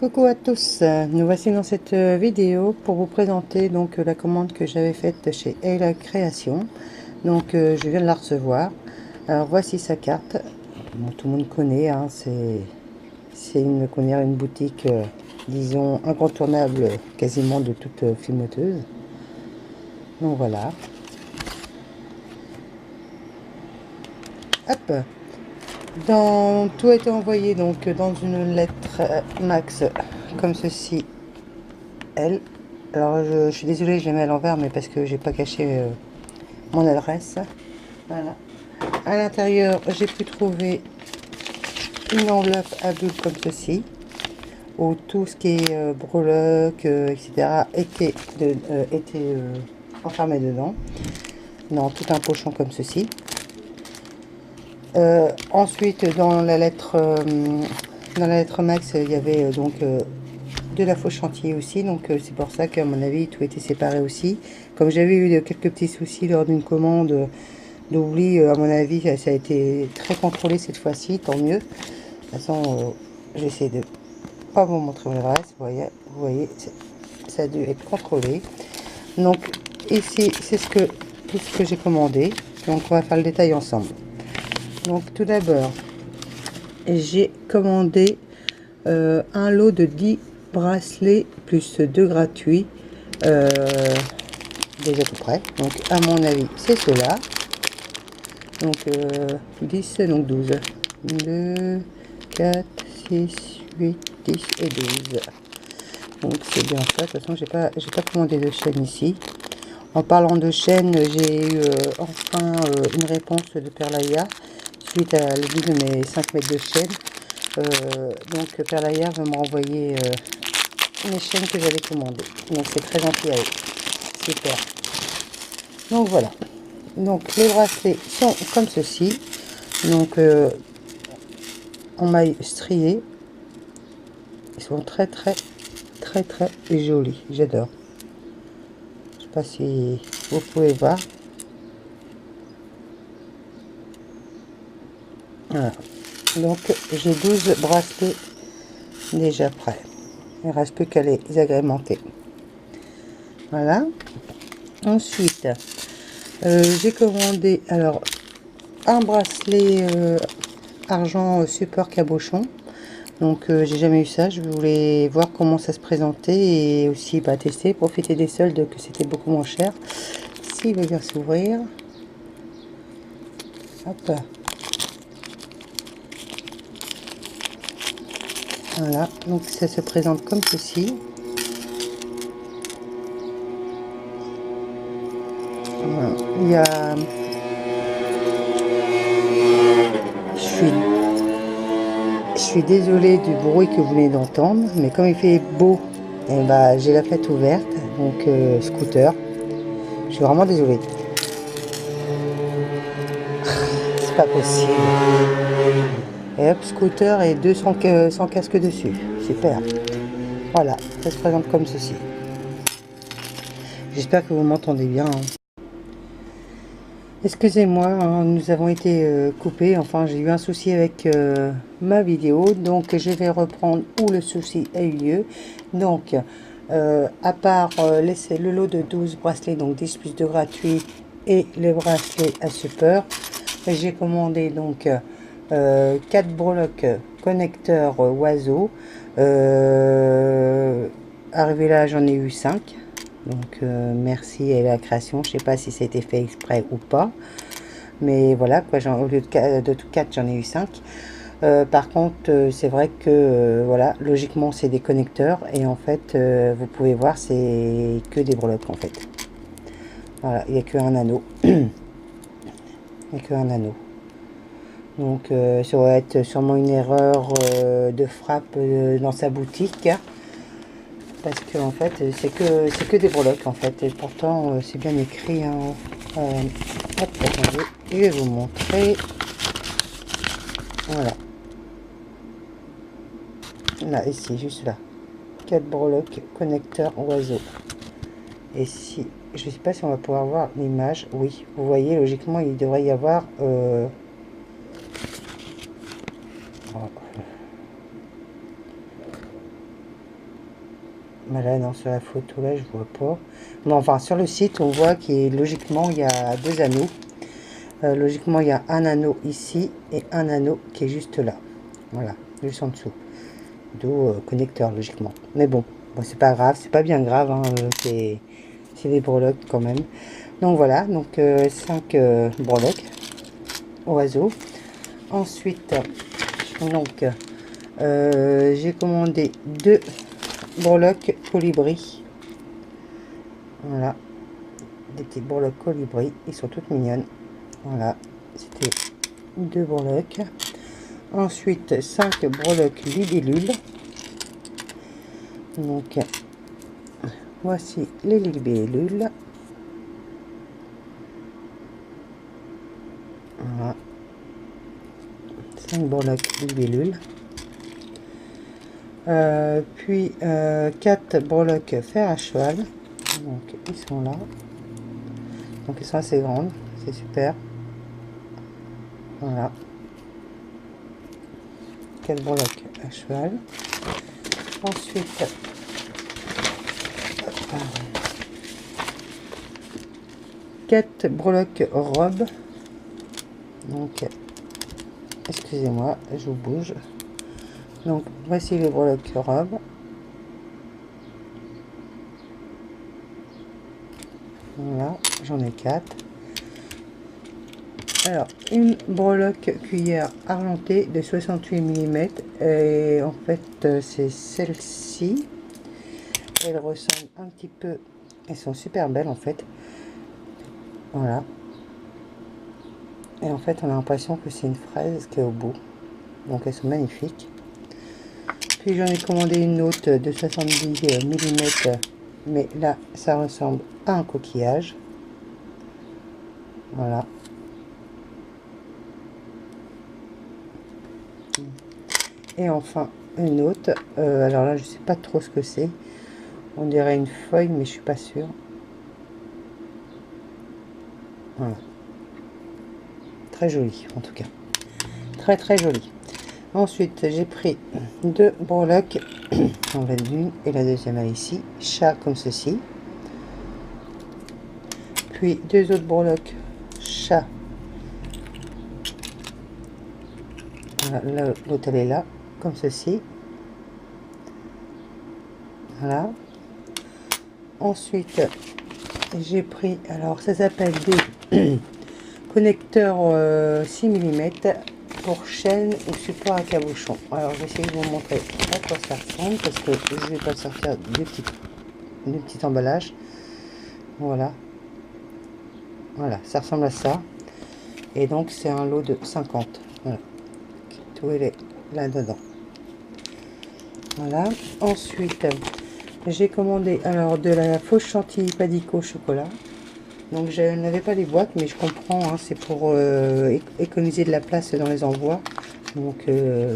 Coucou à tous, nous voici dans cette vidéo pour vous présenter donc la commande que j'avais faite chez Ayla Création. Donc je viens de la recevoir. Alors voici sa carte. Bon, tout le monde connaît, hein, c'est une boutique disons incontournable quasiment de toute filmoteuse. Donc voilà. Hop. Tout a été envoyé donc dans une lettre max comme ceci. Elle. Alors je suis désolée, je l'ai mis à l'envers, mais parce que j'ai pas caché mon adresse. Voilà. À l'intérieur, j'ai pu trouver une enveloppe à bulles comme ceci, où tout ce qui est breloques, etc. était enfermé dedans, dans tout un pochon comme ceci. Ensuite, dans la lettre max, il y avait donc de la fausse chantier aussi, donc c'est pour ça qu'à mon avis tout était séparé aussi. Comme j'avais eu quelques petits soucis lors d'une commande d'oubli, à mon avis ça a été très contrôlé cette fois-ci, tant mieux. De toute façon j'essaie de pas vous montrer mon adresse, vous voyez ça a dû être contrôlé. Donc ici c'est tout ce que j'ai commandé, donc on va faire le détail ensemble. Donc tout d'abord j'ai commandé un lot de 10 bracelets plus 2 gratuits, déjà tout près, donc à mon avis c'est cela. Donc 10, donc 12, 2 4 6 8 10 et 12, donc c'est bien ça. De toute façon j'ai pas commandé de chaîne ici. En parlant de chaîne, j'ai eu enfin une réponse de Perlaya suite à l'avis de mes 5 mètres de chaîne. Donc Perlaya va me renvoyer les chaînes que j'avais commandées. Donc c'est très gentil à eux. Super. Donc voilà. Donc les bracelets sont comme ceci. Donc en maille striée. Ils sont très jolis. J'adore. Je sais pas si vous pouvez voir. Voilà. Donc j'ai 12 bracelets déjà prêts. Il ne reste plus qu'à les agrémenter. Voilà. Ensuite, j'ai commandé alors un bracelet argent support cabochon. Donc j'ai jamais eu ça. Je voulais voir comment ça se présentait et aussi tester, profiter des soldes, que c'était beaucoup moins cher. S'il veut bien s'ouvrir. Hop. Voilà, donc ça se présente comme ceci. Voilà. Il y a... Je suis désolée du bruit que vous venez d'entendre, mais comme il fait beau, et j'ai la fenêtre ouverte, donc scooter. Je suis vraiment désolée. C'est pas possible. Et hop, scooter et 200 sans casque dessus. Super. Voilà, ça se présente comme ceci. J'espère que vous m'entendez bien. Excusez-moi, hein, nous avons été coupés. Enfin, j'ai eu un souci avec ma vidéo. Donc, je vais reprendre où le souci a eu lieu. Donc, à part le lot de 12 bracelets, donc 10 plus 2 gratuits, et les bracelets à support, j'ai commandé donc 4 breloques connecteurs oiseaux. Arrivé là, j'en ai eu 5. Donc merci à la création. Je sais pas si c'était fait exprès ou pas, mais voilà quoi, au lieu de 4 j'en ai eu 5. Par contre c'est vrai que voilà, logiquement c'est des connecteurs et en fait vous pouvez voir c'est que des breloques en fait. Voilà, il n'y a que un anneau. Il n'y a que un anneau. Donc ça va être sûrement une erreur de frappe dans sa boutique, parce que en fait c'est que des breloques en fait, et pourtant c'est bien écrit, hein. Hop, attendez, je vais vous montrer. Voilà, là ici, juste là, 4 breloques connecteurs oiseaux. Et si je sais pas si on va pouvoir voir l'image, oui, vous voyez, logiquement il devrait y avoir Là, non, sur la photo, là, je vois pas. Mais enfin, sur le site, on voit qu'il logiquement, il y a 2 anneaux. Logiquement, il y a un anneau ici et un anneau qui est juste là. Voilà, juste en dessous. D'où connecteur, logiquement. Mais bon, c'est pas grave, c'est pas bien grave. Hein, c'est des breloques quand même. Donc voilà, donc 5 breloques oiseaux. Ensuite, donc, j'ai commandé 2 breloques colibri. Voilà, des petites breloques colibri. Ils sont toutes mignonnes. Voilà, c'était 2 breloques. Ensuite, 5 breloques libellules. Donc, voici les libellules. Voilà, 5 breloques libellules. Puis 4 breloques fer à cheval. Donc, ils sont là. Donc, ils sont assez grandes. C'est super. Voilà. 4 breloques à cheval. Ensuite, 4 breloques robes. Donc, excusez-moi, je vous bouge. Donc, voici les breloques robes. Voilà, j'en ai 4. Alors, une breloque cuillère argentée de 68 mm. Et en fait, c'est celle-ci. Elles ressemblent un petit peu. Elles sont super belles en fait. Voilà. Et en fait, on a l'impression que c'est une fraise qui est au bout. Donc, elles sont magnifiques. Puis, j'en ai commandé une autre de 70 mm. Mais là, ça ressemble à un coquillage. Voilà. Et enfin, une autre. Alors là, je sais pas trop ce que c'est. On dirait une feuille, mais je suis pas sûre. Voilà. Très joli, en tout cas. Très, très joli. Ensuite, j'ai pris 2 breloques. On va l'une et la deuxième est ici. Chat comme ceci. Puis 2 autres breloques. Chat. Voilà, l'autre elle est là, comme ceci. Voilà. Ensuite, j'ai pris, alors ça s'appelle des connecteurs 6 mm pour chaîne ou support à cabochon. Alors, je vais essayer de vous montrer à quoi ça ressemble parce que je vais pas sortir du petit emballage. Voilà. Voilà, ça ressemble à ça. Et donc, c'est un lot de 50. Voilà. Tout est là-dedans. Voilà. Ensuite, j'ai commandé alors de la fausse chantilly Padico chocolat. Donc je n'avais pas les boîtes, mais je comprends, hein, c'est pour économiser de la place dans les envois. Donc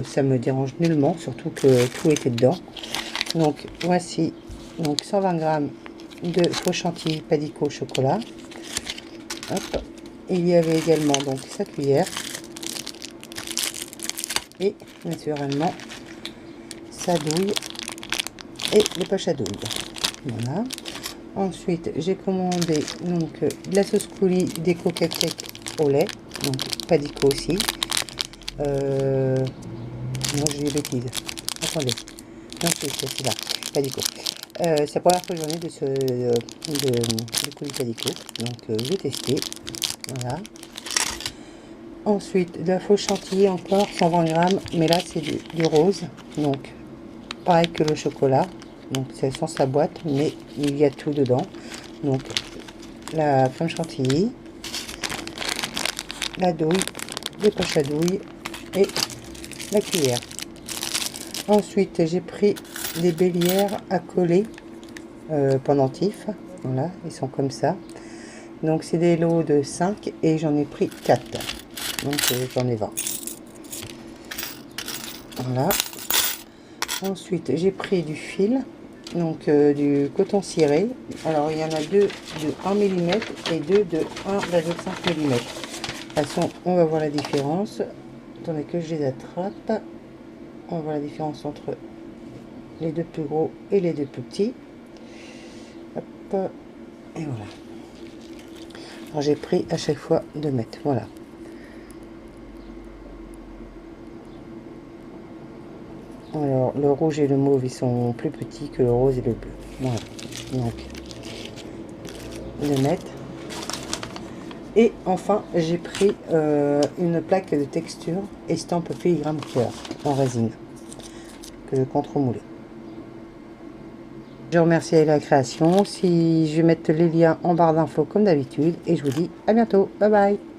ça me dérange nullement, surtout que tout était dedans. Donc voici donc 120 g de faux chantilly Padico chocolat. Hop. Il y avait également donc sa cuillère et naturellement sa douille et les poches à douille. Voilà. Ensuite, j'ai commandé donc de la sauce coulis déco cake au lait, donc Padico aussi. Moi j'ai des bêtises. Attendez, non c'est là, Padico. C'est la première fois que j'en ai de coulis Padico, donc j'ai testé. Voilà. Ensuite, de la fausse chantilly encore 120 g, mais là c'est du rose, donc pareil que le chocolat. Donc c'est sans sa boîte, mais il y a tout dedans. Donc la crème chantilly, la douille, les poches à douille et la cuillère. Ensuite j'ai pris des bélières à coller pendentifs. Voilà, ils sont comme ça. Donc c'est des lots de 5 et j'en ai pris 4. Donc j'en ai 20. Voilà. Ensuite j'ai pris du fil. Donc du coton ciré. Alors il y en a 2 de 1 mm et 2 de 1,5 mm. De toute façon, on va voir la différence. Attendez que je les attrape. On voit la différence entre les deux plus gros et les deux plus petits. et voilà. Alors j'ai pris à chaque fois 2 mètres, voilà. Alors le rouge et le mauve ils sont plus petits que le rose et le bleu, voilà. Donc 2 mètres. Et enfin j'ai pris une plaque de texture estampe filigrane cœur en résine que je contre-moulais. Je remercie la création. Si je vais mettre les liens en barre d'infos comme d'habitude et je vous dis à bientôt. Bye bye.